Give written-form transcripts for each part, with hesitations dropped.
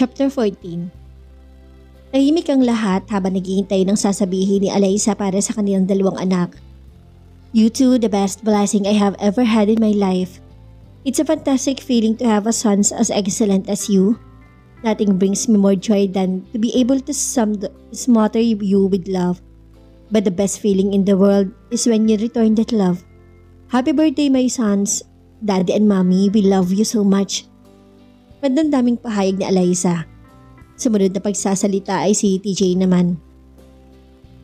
Chapter 14. Tahimik ang lahat habang naghihintay ng sasabihin ni Alaysa para sa kanilang dalawang anak. You two, the best blessing I have ever had in my life. It's a fantastic feeling to have a son as excellent as you. Nothing brings me more joy than to be able to smother you with love. But the best feeling in the world is when you return that love. Happy birthday, my sons. Daddy and Mommy, we love you so much. Daming pahayag ni Alaysa. Sumunod na pagsasalita ay si TJ naman.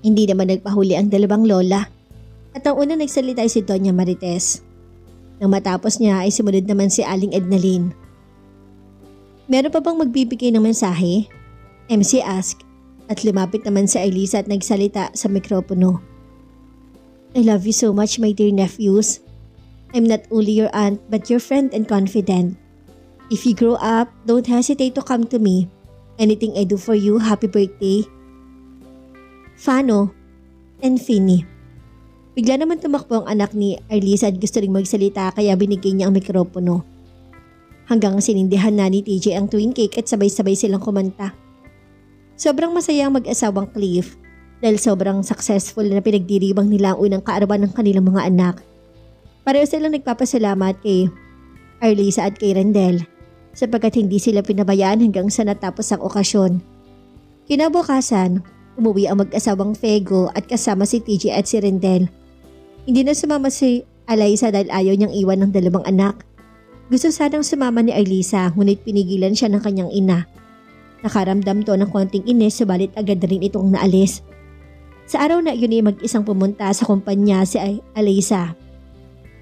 Hindi naman nagpahuli ang dalawang lola. At ang una nagsalita ay si Doña Marites. Nang matapos niya ay sumunod naman si Aling Ednalyn. Meron pa bang magbibigay ng mensahe? MC asked at lumapit naman si Alysa at nagsalita sa mikropono. I love you so much, my dear nephews. I'm not only your aunt but your friend and confidant. If you grow up, don't hesitate to come to me. Anything I do for you, happy birthday. Fano and Finny. Bigla naman tumakbo ang anak ni Alysa at gusto ring magsalita kaya binigay niya ang mikropono. Hanggang sinindihan na ni TJ ang twin cake at sabay-sabay silang kumanta. Sobrang masaya ang mag-asawang Cliff dahil sobrang successful na pinagdiriwang nila ang unang kaarawan ng kanilang mga anak. Pareho silang nagpapasalamat kay Alysa at kay Rendel sapagkat hindi sila pinabayaan hanggang sa natapos ang okasyon. Kinabukasan, umuwi ang mag-asawang Fego at kasama si TJ at si Rendel. Hindi na sumama si Alysa dahil ayaw niyang iwan ng dalawang anak. Gusto sanang sumama ni Alysa ngunit pinigilan siya ng kanyang ina. Nakaramdam to ng konting inis subalit agad na rin itong naalis. Sa araw na yun ay mag-isang pumunta sa kumpanya si Alysa.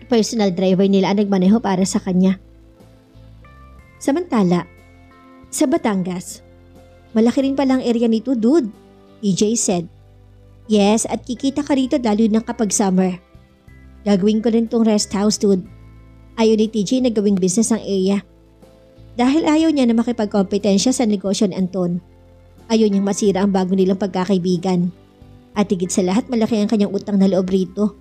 Personal driver nila ang nagmaneho para sa kanya. Samantala, sa Batangas, malaki rin palang area nito, dude, TJ said. Yes, at kikita ka rito lalo na kapag summer. Gagawin ko rin tong rest house, dude. Ayaw ni TJ na gawing business ang area. Dahil ayaw niya na makipagkompetensya sa negosyo ni Anton. Ayaw niyang masira ang bago nilang pagkakaibigan. At higit sa lahat malaki ang kanyang utang na loob rito.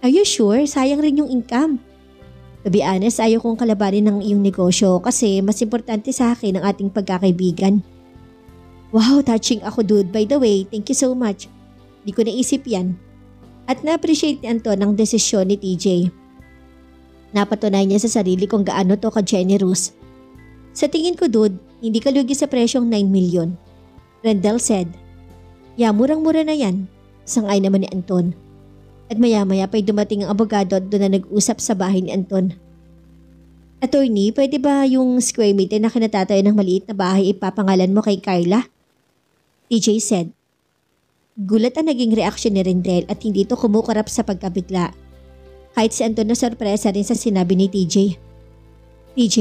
Are you sure? Sayang rin yung income. To be honest, ayaw kong kalabanin ng iyong negosyo kasi mas importante sa akin ang ating pagkakaibigan. Wow, touching ako, dude. By the way, thank you so much. Di ko naisip yan. At na-appreciate ni Anton ang desisyon ni TJ. Napatunay niya sa sarili kung gaano to ka-generous. Sa tingin ko, dude, hindi ka lugi sa presyong 9 million. Rendel said. Yeah, murang-mura na yan. Sangay naman ni Anton. At maya-maya pa'y dumating ang abogado at doon na nag-usap sa bahay ni Anton. Attorney, pwede ba yung square meter na kinatatayo ng maliit na bahay ipapangalan mo kay Carla? TJ said. Gulat ang naging reaksyon ni Rendel at hindi ito kumukarap sa pagkabigla. Kahit si Anton na sorpresa rin sa sinabi ni TJ. TJ,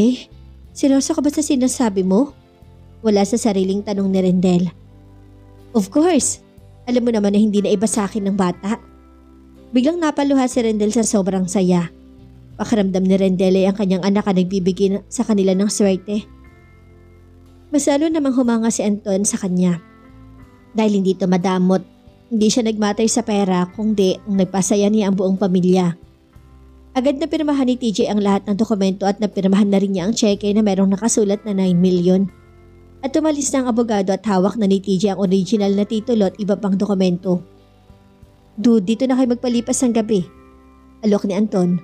seryoso ka ba sa sinasabi mo? Wala sa sariling tanong ni Rendel. Of course, alam mo naman na hindi na iba sa akin ng bata. Biglang napaluha si Rendel sa sobrang saya. Pakiramdam ni Rendel ay ang kanyang anak ang nagbibigay sa kanila ng swerte. Mas lalo namang humanga si Anton sa kanya. Dahil hindi ito madamot, hindi siya nagmatay sa pera kundi ang nagpasaya niya ang buong pamilya. Agad na pirmahan ni TJ ang lahat ng dokumento at napirmahan na rin niya ang cheque na merong nakasulat na 9 million. At tumalis na ang abogado at hawak na ni TJ ang original na titulo at iba pang dokumento. Dude, dito na kayo magpalipas ng gabi. Alok ni Anton.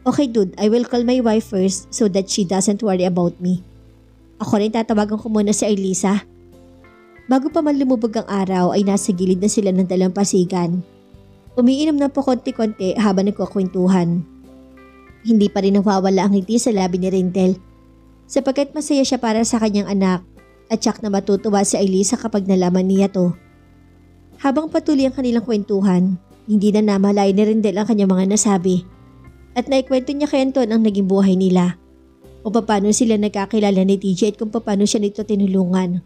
Okay dude, I will call my wife first so that she doesn't worry about me. Ako rin tatawagan ko muna si Alysa. Bago pa man lumubog ang araw ay nasa gilid na sila ng dalampasigan. Umiinom na po konti-konti habang nagkukwentuhan. Hindi pa rin nawawala ang ngiti sa labi ni Rendel. Sapagkat masaya siya para sa kanyang anak at tsak na matutuwa si Alysa kapag nalaman niya to. Habang patuloy ang kanilang kwentuhan, hindi na namalay ni Rendel ang kanyang mga nasabi. At naikwento niya kay Anton ang naging buhay nila. Kung paano sila nagkakilala ni TJ at kung paano siya nito tinulungan.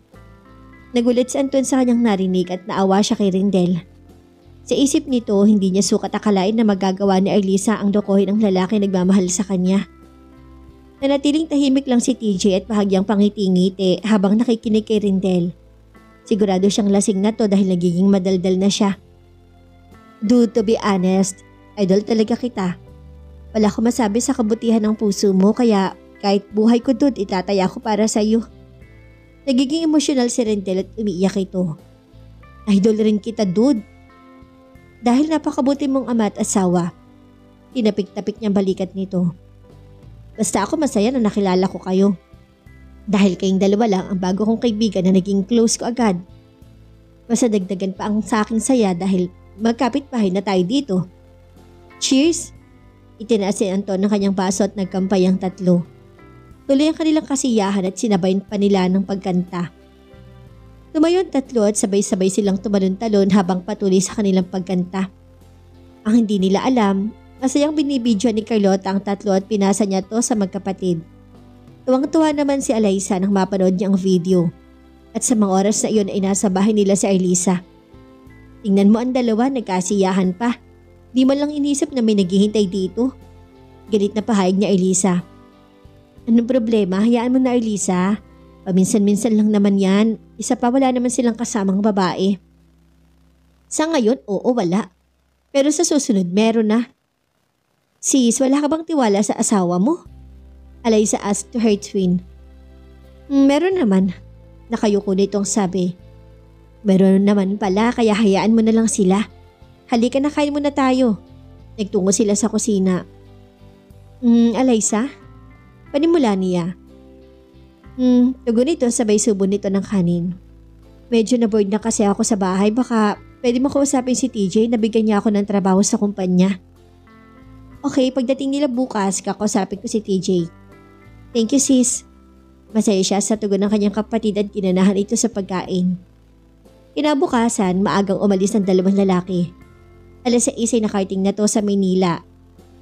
Nagulat si Anton sa kanyang narinig at naawa siya kay Rendel. Sa isip nito, hindi niya sukat akalain na magagawa ni Alysa ang lokohin ang lalaki nagmamahal sa kanya. Nanatiling tahimik lang si TJ at bahagyang pangiti-ngiti habang nakikinig kay Rendel. Sigurado siyang lasing na to dahil nagiging madaldal na siya. Dude, to be honest, idol talaga kita. Wala ko masabi sa kabutihan ng puso mo kaya kahit buhay ko dude itataya ko para sa iyo. Nagiging emosyonal si Rendel at umiiyak ito. Idol rin kita, dude. Dahil napakabuti mong ama at asawa. Tinapik-tapik niyang balikat nito. Basta ako masaya na nakilala ko kayo. Dahil kayong dalawa lang ang bago kong kaibigan na naging close ko agad. Basta dagdagan pa ang sa aking saya dahil magkapit-bahay na tayo dito. Cheers! Itinaas si Anton ng kanyang baso at nagkampay ang tatlo. Tuloy ang kanilang kasiyahan at sinabayan pa nila ng pagkanta. Tumayo ang tatlo at sabay-sabay silang tumalon-talon habang patuloy sa kanilang pagkanta. Ang hindi nila alam, masayang binibidyo ni Carlota ang tatlo at pinasa niya to sa magkapatid. Tuwang-tuwa naman si Alyssa nang mapanood niya ang video. At sa mga oras na iyon ay nasa bahay nila si Arlisa. Tingnan mo ang dalawa, nagkasiyahan pa. Di man lang inisip na may naghihintay dito. Galit na pahayag niya Arlisa. Anong problema? Hayaan mo na Arlisa. Paminsan-minsan lang naman yan. Isa pa wala naman silang kasamang babae. Sa ngayon, oo wala. Pero sa susunod meron na. Sis, wala ka bang tiwala sa asawa mo? Alyssa asked to her twin. Meron naman. Nakayuko nitong sabi. Meron naman pala kaya hayaan mo na lang sila. Halika na kain muna tayo. Nagtungo sila sa kusina. Alyssa? Panimula niya. Tugon nito sabay subo nito ng kanin. Medyo na-bored na kasi ako sa bahay. Baka pwede mo kausapin si TJ na bigyan niya ako ng trabaho sa kumpanya. Okay, pagdating nila bukas, kakausapin ko si TJ. Thank you sis. Masaya siya sa tugon ng kanyang kapatid at kinanahan ito sa pagkain. Kinabukasan, maagang umalis ng dalawang lalaki. 6:00 ay nakarting na to sa Manila.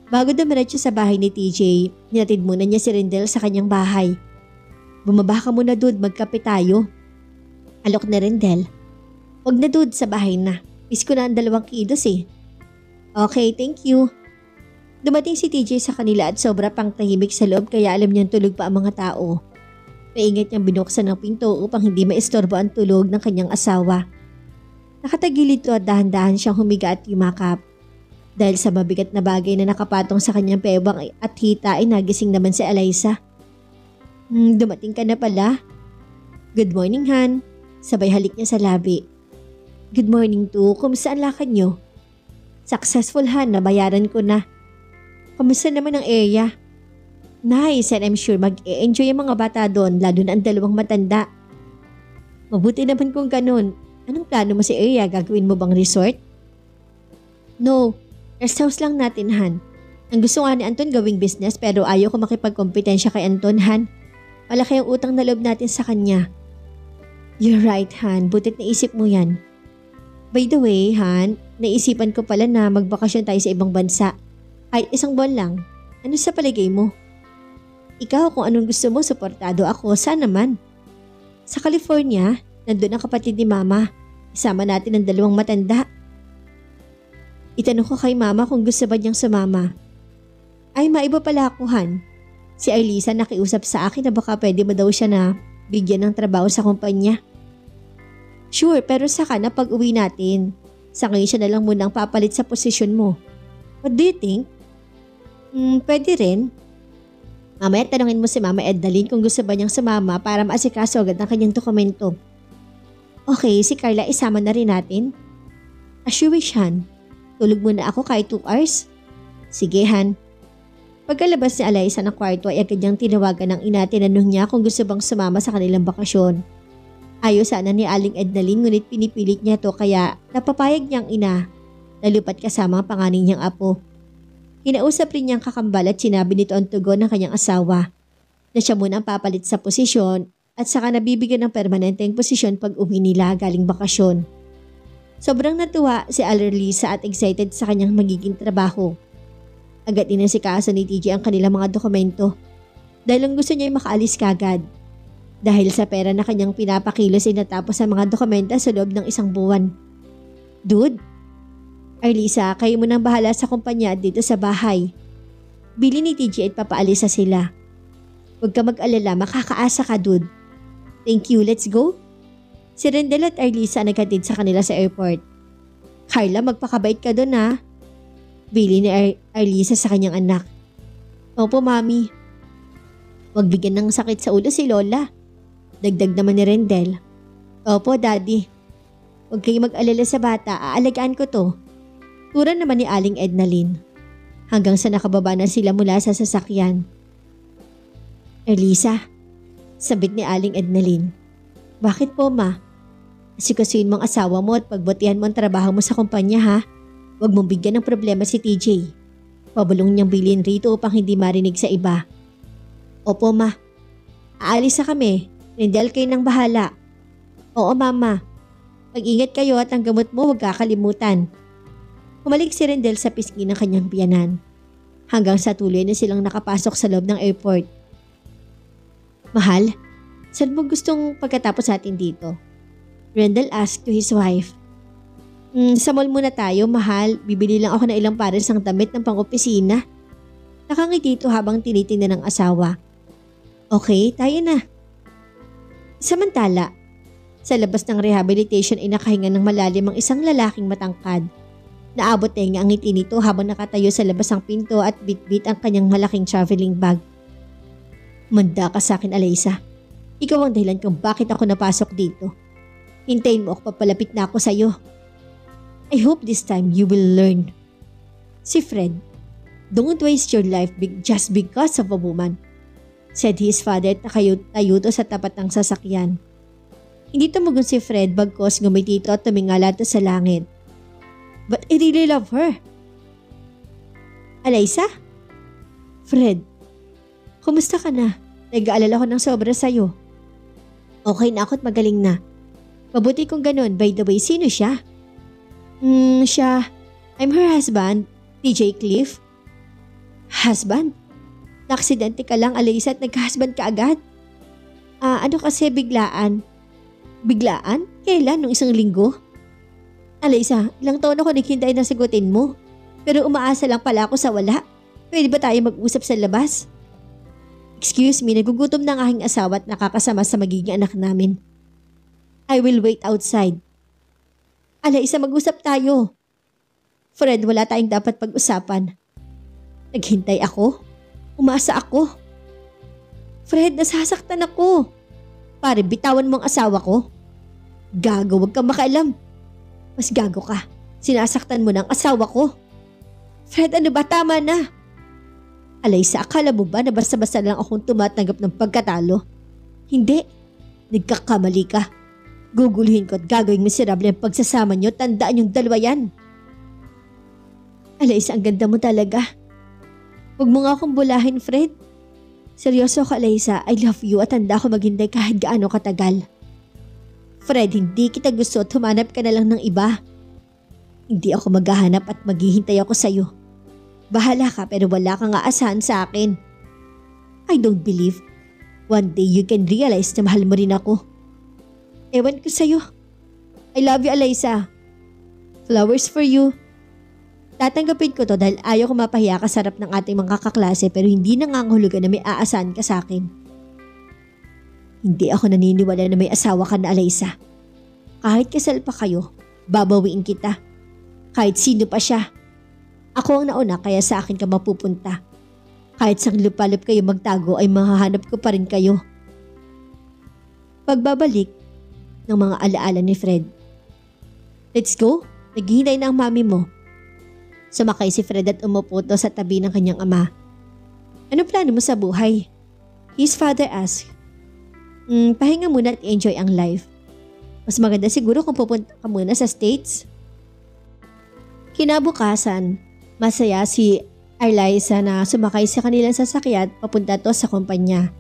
Bago dumiretso sa bahay ni TJ, hinatid muna niya si Rendel sa kanyang bahay. Bumaba ka muna dude, magkape tayo. Alok na Rendel. Huwag na dude, sa bahay na. Miss ko na ang 2 kilos eh. Okay, thank you. Dumating si TJ sa kanila at sobra pang tahimik sa loob kaya alam niyang tulog pa ang mga tao. Maingat niyang binuksan ang pinto upang hindi maistorbo ang tulog ng kanyang asawa. Nakatagilid ito at dahan-dahan siyang humiga at yumakap. Dahil sa mabigat na bagay na nakapatong sa kanyang pewang at hita ay nagising naman si Alyssa. Dumating ka na pala. Good morning, Han. Sabay halik niya sa labi. Good morning to. Kumusta ang lakad niyo? Successful, Han. Nabayaran ko na. Kumusta naman ang area? Nice, and I'm sure mag-e-enjoy ang mga bata doon, lalo na ang 2 matanda. Mabuti naman kung ganun. Anong plano mo sa area? Gagawin mo bang resort? No, rest house lang natin, Han. Ang gusto nga ni Anton gawing business pero ayaw ko makipagkompetensya kay Anton, Han. Malaki ang utang na loob natin sa kanya. You're right, Han. Butit naisip mo yan. By the way, Han, naisipan ko pala na magbakasyon tayo sa ibang bansa. Kahit 1 buwan lang. Ano sa palagay mo? Ikaw kung anong gusto mo, suportado ako. Saan naman? Sa California, nandun ang kapatid ni Mama. Isama natin ang 2 matanda. Itanong ko kay Mama kung gusto ba niyang sumama. Ay, maiba pala ako, Han. Si Arlisa nakiusap sa akin na baka pwede mo daw siya na bigyan ng trabaho sa kumpanya. Sure, pero saka na pag-uwi natin. Sa ngayon siya na lang munang papalit sa posisyon mo. What do you think? Pwede rin. Mamaya tanungin mo si Mama Edalyn kung gusto ba niyang sumama para maasikaso agad ang kanyang dokumento. Okay, si Carla isama na rin natin. As you wish, Han. Tulog muna ako kahit 2 hours. Sige, Han. Pagkalabas ni Alyssa ng kwarto ay agad niyang tinawagan ng ina, tinanong niya kung gusto bang sumama sa kanilang bakasyon. Ayaw sana ni Aling Ednalyn ngunit pinipilit niya to kaya napapayag niyang ina na lupat kasama ang panganay niyang apo. Kinausap rin niyang kakambal at sinabi nito ang tugon ng kanyang asawa na siya muna ang papalit sa posisyon at saka nabibigyan ng permanenteng posisyon pag uwi nila galing bakasyon. Sobrang natuwa si Alerlisa at excited sa kanyang magiging trabaho. Agad inasikaso ni TJ ang kanilang mga dokumento dahil ang gusto niya ay makaalis kagad. Dahil sa pera na kanyang pinapakilos ay natapos ang mga dokumenta sa loob ng 1 buwan. Dude, Arlisa, kayo mo nang bahala sa kumpanya dito sa bahay. Bili ni TJ at papaalis sa sila. Huwag ka mag-alala, makakaasa ka, dude. Thank you, let's go. Si Rendel at Arlisa naghatid sa kanila sa airport. Carla, magpakabait ka doon ha. Bili ni Arlisa sa kanyang anak. Opo, Mami. Huwag bigyan ng sakit sa ulo si Lola. Dagdag naman ni Rendel. Opo, Daddy. Huwag kayong mag-alala sa bata, aalagaan ko to. Tura naman ni Aling Ednalyn. Hanggang sa nakababa na sila mula sa sasakyan. Elisa, sabit ni Aling Ednalyn. Bakit po, Ma? Asikasuhin mong asawa mo at pagbutihan mo ang trabaho mo sa kumpanya, ha? Huwag mong bigyan ng problema si TJ. Pabulong niyang bilhin rito upang hindi marinig sa iba. Opo, Ma. Aalis na kami. Rendel, kayo nang bahala. Oo, Mama. Mag-ingat kayo at ang gamot mo huwag kakalimutan. Humalik si Rendel sa pisngi ng kanyang biyanan. Hanggang sa tuloy na silang nakapasok sa loob ng airport. Mahal, saan mo gustong pagkatapos natin dito? Rendel asked to his wife. Sa mall muna tayo, mahal. Bibili lang ako ng ilang pares ng damit ng pang-opisina. Nakangiti ito habang tinitingnan ng asawa. Okay, tayo na. Samantala, sa labas ng rehabilitation ay nakahinga ng malalim ang isang lalaking matangkad. Naabot na ang ngiti nito habang nakatayo sa labas ng pinto at bit-bit ang kanyang malaking traveling bag. Manda ka sa akin, Alyssa. Ikaw ang dahilan kung bakit ako napasok dito. Hintayin mo ako, papalapit na ako sa'yo. I hope this time you will learn. Si Fred, don't waste your life just because of a woman, said his father at tayo to sa tapat ng sasakyan. Hindi tumugon si Fred bagkos ngumiti ito at tumingala ito sa langit. But I really love her. Alyssa? Fred, kumusta ka na? Nag-aalala ko ng sobra sa'yo. Okay na ako at magaling na. Mabuti kung ganun. By the way, sino siya? Siya. I'm her husband, TJ Cliff. Husband? Naaksidente ka lang, Alyssa, at nagka-husband ka agad? Ano kasi biglaan? Biglaan? Kailan? Nung isang linggo? Alyssa, ilang taon ako naghintay na sagutin mo. Pero umaasa lang pala ako sa wala. Pwede ba tayo mag-usap sa labas? Excuse me, nagugutom na ang aking asawa at nakakasama sa magiging anak namin. I will wait outside. Alyssa, mag-usap tayo. Fred, wala tayong dapat pag-usapan. Naghintay ako? Umasa ako? Fred, nasasaktan ako. Pare, bitawan mo ang asawa ko. Gago, wag kang makialam. Mas gago ka. Sinasaktan mo ng asawa ko. Fred, ano ba? Tama na. Alyssa, akala mo ba na basta-basta lang akong tumatanggap ng pagkatalo? Hindi. Nagkakamali ka. Guguluhin ko at gagawing miserable ang pagsasama niyo. Tandaan yung dalawa yan. Alyssa, ang ganda mo talaga. Huwag mo nga akong bulahin, Fred. Seryoso ka, Alyssa. I love you at handa ako maghintay kahit gaano katagal. Fred, hindi kita gusto at humanap ka na lang ng iba. Hindi ako maghahanap at maghihintay ako sa'yo. Bahala ka pero wala kang aasahan sa akin. I don't believe one day you can realize na mahal mo rin ako. Ewan ko sa'yo. I love you, Alyssa. Flowers for you. Tatanggapin ko to dahil ayaw ko mapahiya ka sa harap ng ating mga kaklase pero hindi nangangahulugan na may aasahan ka sa akin. Hindi ako naniniwala na may asawa ka na, Alyssa. Kahit kasal pa kayo, babawiin kita. Kahit sino pa siya. Ako ang nauna kaya sa akin ka mapupunta. Kahit sang lupalop kayo magtago ay mahahanap ko pa rin kayo. Pagbabalik ng mga alaala ni Fred. Let's go. Naghihintay na ang mami mo. Sumakay si Fred at umupo sa tabi ng kanyang ama. Ano plano mo sa buhay? His father asked. Pahinga muna at enjoy ang life. Mas maganda siguro kung pupunta ka muna sa States. Kinabukasan, masaya si Alyssa na sumakay sa kanilang sasakyan papunta to sa kumpanya.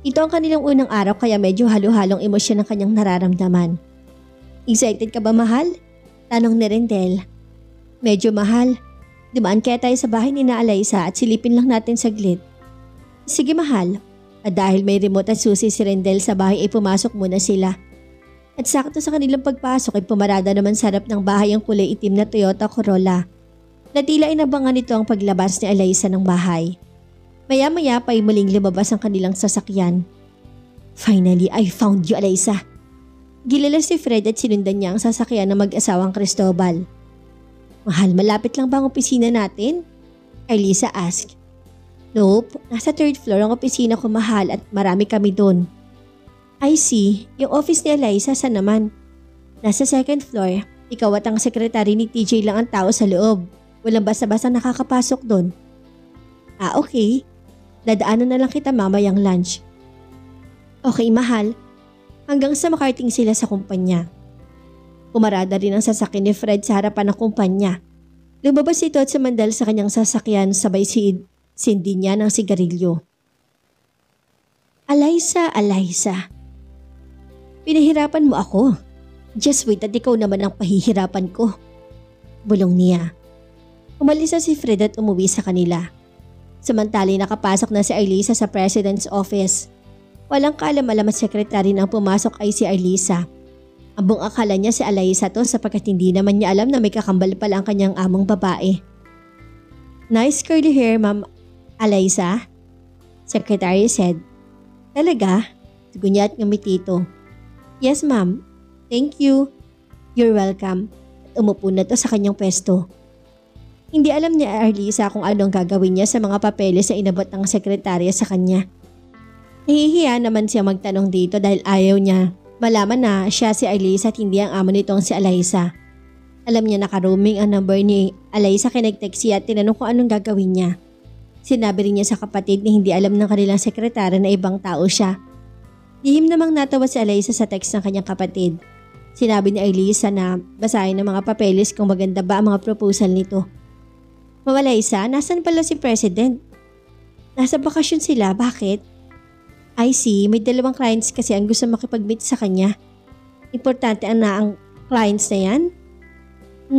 Ito ang kanilang unang araw kaya medyo halo-halong emosyon ang kanyang nararamdaman. Excited ka ba, mahal? Tanong ni Rendel. Medyo, mahal. Dumaan kaya tayo sa bahay ni na Alyssa at silipin lang natin saglit. Sige, mahal. At dahil may remote at susi si Rendel sa bahay ay pumasok muna sila. At sakto sa kanilang pagpasok ay pumarada naman sa harap ng bahay ang kulay itim na Toyota Corolla. Na tila inabangan nito ang paglabas ni Alyssa ng bahay. Maya-maya pa ay muling lumabas ang kanilang sasakyan. Finally, I found you, Alyssa. Gilala si Fred at sinundan niya ang sasakyan ng mag-asawang Cristobal. Mahal, malapit lang ba ang opisina natin? Alyssa asked. Nope, nasa third floor ang opisina ko, mahal, at marami kami doon. I see, yung office ni Eliza saan naman? Nasa second floor, ikaw at ang sekretary ni TJ lang ang tao sa loob. Walang basta-basta nakakapasok doon. Ah, okay. Dadaanan na lang kita mamayang lunch. Okay, mahal. Hanggang sa makarating sila sa kumpanya. Pumarada rin ang sasakyan ni Fred sa harapan ng kumpanya. Lumabas ito at sumandal sa kanyang sasakyan sabay sindi niya ng sigarilyo. Eliza. Pinahirapan mo ako. Just wait at ikaw naman ang pahihirapan ko. Bulong niya. Umalis na si Fred at umuwi sa kanila. Samantali nakapasok na si Eliza sa president's office. Walang kaalam-alam at sekretary nang pumasok ay si Eliza. Ang buong akala niya si Eliza to sapagkat hindi naman niya alam na may kakambal pala ang kanyang among babae. Nice curly hair, Ma'am Eliza, Secretary said. Talaga? Tugon niya at ngumiti ito. Yes, ma'am. Thank you. You're welcome. At umupo na to sa kanyang pwesto. Hindi alam ni Eliza kung anong gagawin niya sa mga papeles na inabot ng sekretarya sa kanya. Nahihiya naman siya magtanong dito dahil ayaw niya malaman na siya si Eliza at hindi ang amo nitong si Eliza. Alam niya naka-roaming ang number ni Eliza kaya nag-text siya at tinanong kung anong gagawin niya. Sinabi rin niya sa kapatid na hindi alam ng kanilang sekretary na ibang tao siya. Lihim namang natawa si Eliza sa text ng kanyang kapatid. Sinabi ni Eliza na basahin ng mga papeles kung maganda ba ang mga proposal nito. Ma'am Eliza, nasan pala si President? Nasa bakasyon sila, bakit? I see, may 2 clients kasi ang gusto makipag-meet sa kanya. Importante na ang clients na yan?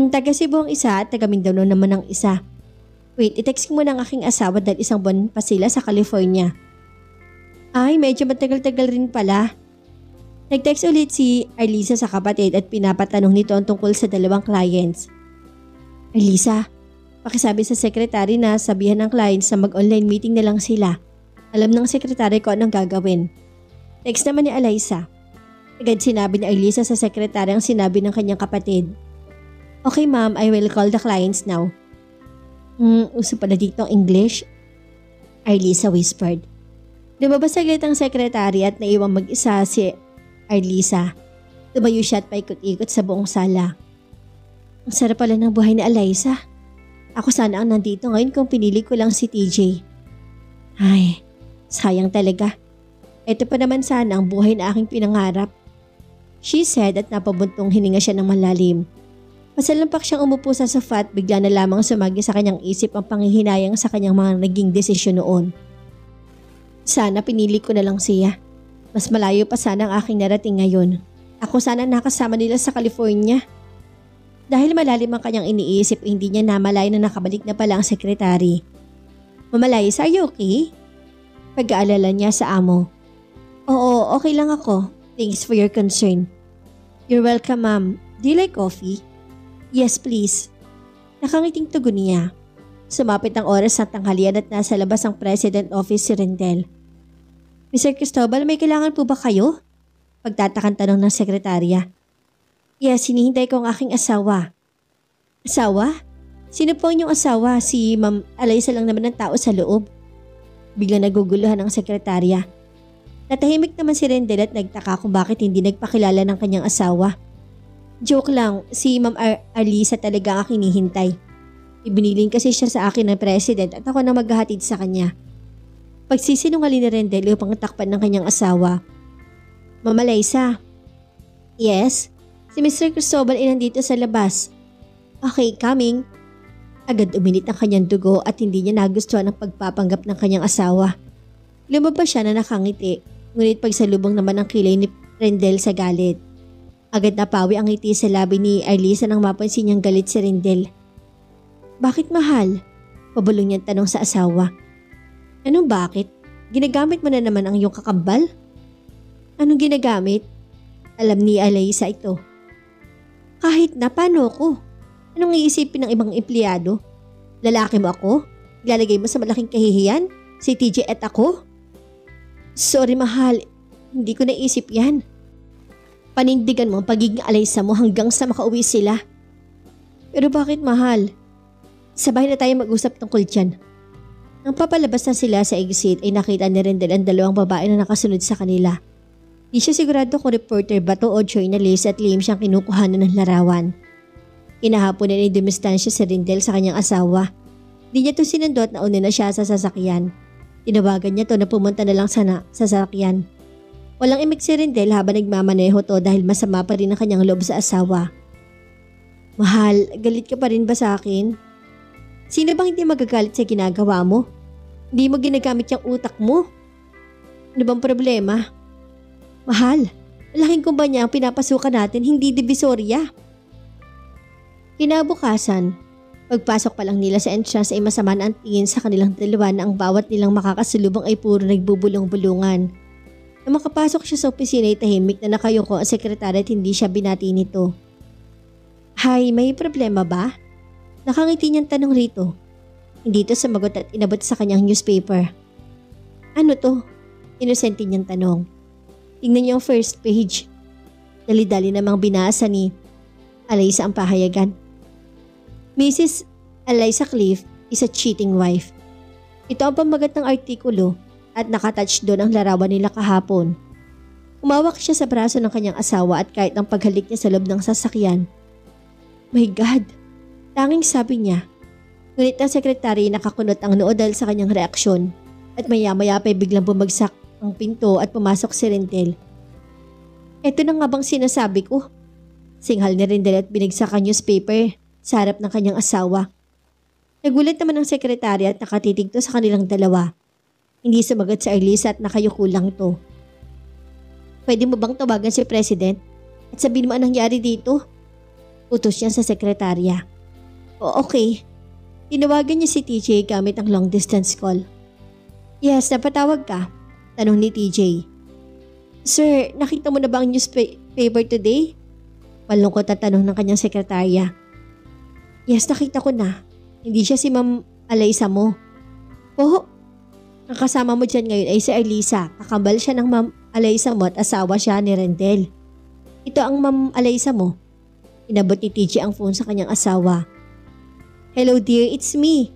Taga Cebu ang isa at taga Mindanao naman ang isa. Wait, i-text mo ng aking asawa dahil 1 buwan pa sila sa California. Ay, medyo matagal-tagal rin pala. Nag-text ulit si Eliza sa kapatid at pinapatanong nito ang tungkol sa 2 clients. Eliza, pakisabi sa sekretary na sabihan ng clients na mag-online meeting na lang sila. Alam ng sekretary ko anong gagawin. Text naman ni Eliza. Agad sinabi ni Eliza sa sekretary ang sinabi ng kanyang kapatid. Okay ma'am, I will call the clients now. Uso pala dito ang English? Eliza whispered. Lumabas saglit ang sekretary at naiwang mag-isa si Eliza. Tumayo siya at paikot-ikot sa buong sala. Ang sarap pala ng buhay ni Eliza. Ako sana ang nandito ngayon kung pinili ko lang si TJ. Ay, sayang talaga. Ito pa naman sana ang buhay na aking pinangarap. She said at napabuntong hininga siya ng malalim. Masalampak siyang umupo sa sofa at bigla na lamang sumagi sa kanyang isip ang panghihinayang sa kanyang mga naging desisyon noon. Sana pinili ko na lang siya. Mas malayo pa sana ang aking narating ngayon. Ako sana nakasama nila sa California. Dahil malalim ang kanyang iniisip, hindi niya namalay na nakabalik na pala ang sekretary. Ma'am Eliza, are you okay? Pag-aalala niya sa amo. Oo, okay lang ako. Thanks for your concern. You're welcome, ma'am. Do you like coffee? Yes, please. Nakangiting tugon niya. Sumapit ang oras ng tanghalian at nasa labas ang president office si Rendel. Mr. Cristobal, may kailangan po ba kayo? Pagtatakan tanong ng sekretarya. Yes, hinihintay ko ang aking asawa. Asawa? Sino po ang inyong asawa? Si Ma'am Eliza lang naman ng tao sa loob. Biglang naguguluhan ang sekretarya. Natahimik naman si Rendel at nagtaka kung bakit hindi nagpakilala ng kanyang asawa. Joke lang, si Ma'am Eliza talaga ang aking hinihintay. Ibiniling kasi siya sa akin ng president at ako na maghahatid sa kanya. Pagsisinungaling ni Rendel upang takpan ng kanyang asawa. Ma'am Eliza. Yes? Si Mr. Cristobal ay nandito sa labas. Okay, coming. Agad uminit ang kanyang dugo at hindi niya nagustuhan ang pagpapanggap ng kanyang asawa. Lumabas siya na nakangiti, ngunit pagsalubong naman ang kilay ni Rendel sa galit. Agad napawi ang ngiti sa labi ni Eliza nang mapansin niyang galit si Rendel. Bakit mahal? Pabulong niyang tanong sa asawa. Anong bakit? Ginagamit mo na naman ang iyong kakambal? Anong ginagamit? Alam ni Eliza ito. Kahit na, paano ko? Anong iisipin ng ibang empleyado? Lalaki mo ako? Ilalagay mo sa malaking kahihiyan? Si TJ at ako? Sorry mahal, hindi ko naisip yan. Panindigan mo ang pagiging Eliza mo hanggang sa makauwi sila. Pero bakit mahal? Sabay na tayo mag-usap tungkol dyan. Nang papalabas na sila sa exit ay nakita ni Rendel ang 2 babae na nakasunod sa kanila. Di siya sigurado kung reporter ba to o journalist at lihim siyang kinukuhanan ng larawan. Kinahapon na dumistansya si Rindel sa kanyang asawa. Di niya to sinundot na una na siya sa sasakyan. Tinawagan niya to na pumunta na lang sana sa sasakyan. Walang imik si Rindel habang nagmamaneho to dahil masama pa rin ang kanyang loob sa asawa. Mahal, galit ka pa rin ba sa akin? Sino bang hindi magagalit sa ginagawa mo? Hindi mo ginagamit yung utak mo? Ano bang problema? Mahal, malaking kumpanya ang pinapasukan natin, hindi divisoria. Kinabukasan, pagpasok pa lang nila sa entrance ay masama na ang tingin sa kanilang dalawa na ang bawat nilang makakasalubong ay puro nagbubulong-bulungan. Nang makapasok siya sa opisina ay tahimik na nakayuko ang sekretary at hindi siya binati nito. Hay, may problema ba? Nakangiti niyang tanong rito. Hindi ito sumagot at inabot sa kanyang newspaper. Ano to? Inosente niyang tanong. Tingnan niyo ang first page. Dali-dali namang binasa ni Alyssa ang pahayagan. Mrs. Alyssa Cliff is a cheating wife. Ito ang pamagat ng artikulo at nakatouch doon ang larawan nila kahapon. Umawak siya sa braso ng kanyang asawa at kahit ang paghalik niya sa loob ng sasakyan. My God! Tanging sabi niya. Ngunit ang sekretary nakakunot ang noo dahil sa kanyang reaksyon at maya-maya pa biglang bumagsak ang pinto at pumasok si Rindel. Ito na nga bang sinasabi ko? Singhal ni Rindel at binagsak ang newspaper sa harap ng kanyang asawa. Nagulat naman ang sekretary at nakatitig to sa kanilang dalawa. Hindi sumagot si Alyssa at nakayuko lang to. Pwede mo bang tawagan si President at sabihin mo anong nangyari dito? Utos niya sa sekretarya. O okay. Tinawagan niya si TJ gamit ang long distance call. Yes, napatawag ka. Tanong ni TJ. Sir, nakita mo na ba ang newspaper today? Malungkot na tanong ng kanyang sekretarya. Yes, nakita ko na. Hindi siya si Ma'am Alyssa mo. Oo. Ang kasama mo dyan ngayon ay si Alyssa. Kakambal siya ng Ma'am Alyssa mo at asawa siya ni Rindel. Ito ang Ma'am Alyssa mo. Inabot ni TJ ang phone sa kanyang asawa. Hello dear, it's me.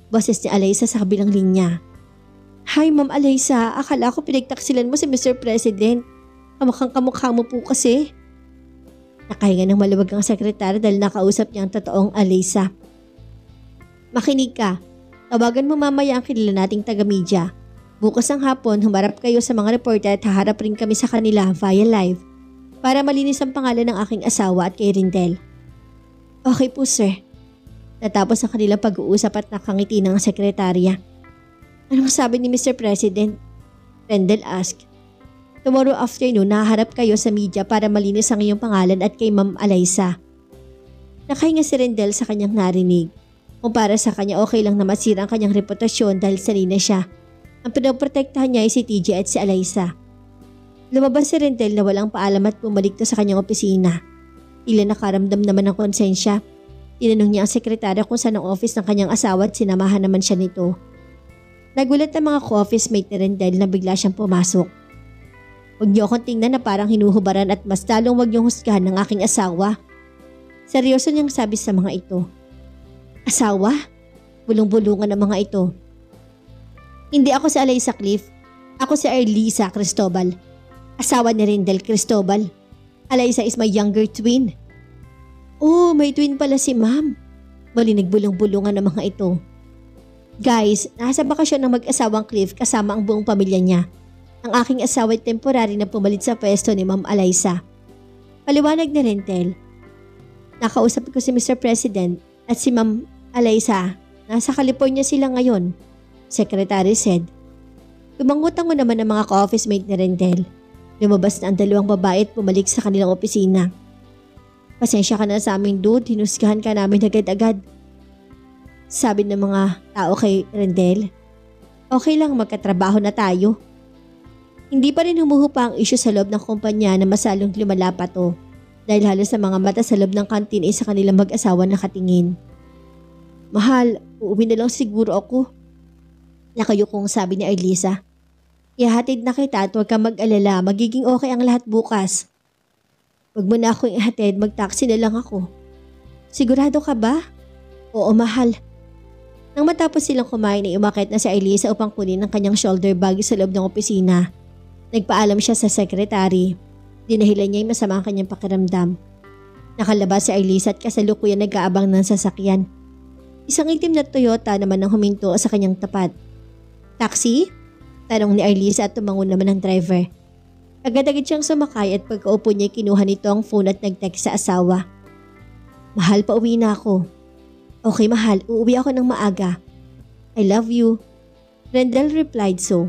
Boses ni Alyssa sa kabilang linya. Hi Ma'am Alyssa, akala ko pinagtaksilan mo si Mr. President. Kamukhang kamukha mo po kasi. Nakahinga ng maluwag ang sekretary dahil nakausap niya ang totoong Alyssa. Makinig ka. Tawagan mo mamaya ang kilala nating taga-media. Bukas ng hapon, humarap kayo sa mga reporter at haharap rin kami sa kanila via live para malinis ang pangalan ng aking asawa at kay Rindel. Okay po sir. Natapos ang kanilang pag-uusap at nakangiti ng sekretarya. Anong sabi ni Mr. President? Rindel asked. Tomorrow afternoon, nahaharap kayo sa media para malinis ang iyong pangalan at kay Ma'am Alyssa. Nakahinga si Rindel sa kanyang narinig. Kung para sa kanya okay lang na masira ang kanyang reputasyon dahil sanina siya. Ang pinoprotektahan niya ay si TJ at si Alyssa. Lumabas si Rindel na walang paalam at bumalik sa kanyang opisina. Tila nakaramdam naman ng konsensya. Tinanong niya ang sekretarya kung saan ang office ng kanyang asawa at sinamahan naman siya nito. Nagulat ang mga co-office mate ni Rindel na bigla siyang pumasok. Huwag niyo akong tingnan na parang hinuhubaran at mas lalong huwag niyong husgahan ng aking asawa. Seryoso niyang sabi sa mga ito. Asawa? Bulong-bulungan ang mga ito. Hindi ako si Alyssa Cliff. Ako si Alyssa Cristobal. Asawa ni Rindel Cristobal. Alyssa is my younger twin. Oh, may twin pala si ma'am. Mali nagbulong-bulungan ang mga ito. Guys, nasa bakasyon ng mag-asawang Cliff kasama ang buong pamilya niya. Ang aking asawa ay temporary na pumalit sa pwesto ni Ma'am Alyssa. Paliwanag ni Rindel. Nakausap ko si Mr. President at si Ma'am Alyssa. Nasa California sila ngayon, Secretary said. Tumangutango naman ang mga ka-office mate ni Rindel. Lumabas na ang dalawang babae at bumalik sa kanilang opisina. Pasensya ka na sa aming dude, hinusgahan ka namin agad-agad. Sabi ng mga tao kay Rindel. Okay lang, magkatrabaho na tayo. Hindi pa rin humuhupa ang isyu sa loob ng kumpanya na masalong lumala pa to dahil halos sa mga mata sa loob ng kantin ay sa kanilang mag-asawa nakatingin. Mahal, uuwi na lang siguro ako. Nakayukong sabi ni Alyssa. Ihatid na kita at huwag kang mag-alala, magiging okay ang lahat bukas. Huwag mo na akong ihatid, mag-taxi na lang ako. Sigurado ka ba? Oo, mahal. Nang matapos silang kumain ay umakit na si Alyssa upang kunin ang kanyang shoulder bag sa loob ng opisina. Nagpaalam siya sa sekretary. Dinahilan niya yung masama ang kanyang pakiramdam. Nakalabas si Arlisa at kasalukuyan nag-aabang ng sasakyan. Isang itim na Toyota naman ang huminto sa kanyang tapat. Taxi? Tanong ni Arlisa at tumangon naman ang driver. Agad-agad siyang sumakay at pagkaupo niya kinuha nito ang phone at nag-text sa asawa. Mahal, pauwi na ako. Okay mahal, uuwi ako ng maaga. I love you. Rendell replied so.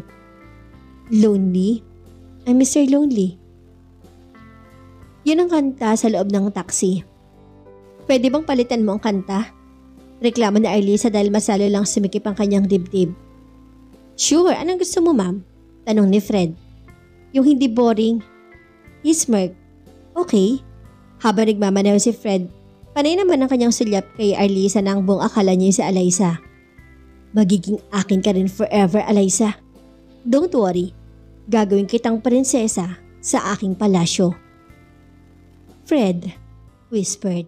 Lonely? I'm Mr. Lonely. Yun ang kanta sa loob ng taxi. Pwede bang palitan mo ang kanta? Reklamo ni Arlisa dahil masalo lang sumikip ang kanyang dibdib. Sure, anong gusto mo ma'am? Tanong ni Fred. Yung hindi boring. He smirked. Okay. Habang nagmamaneho si Fred, panay naman ang kanyang sulyap kay Arlisa na ang buong akala niya si Alyssa. Magiging akin ka rin forever, Alyssa. Don't worry. Gagawin kitang prinsesa sa aking palasyo. Fred whispered.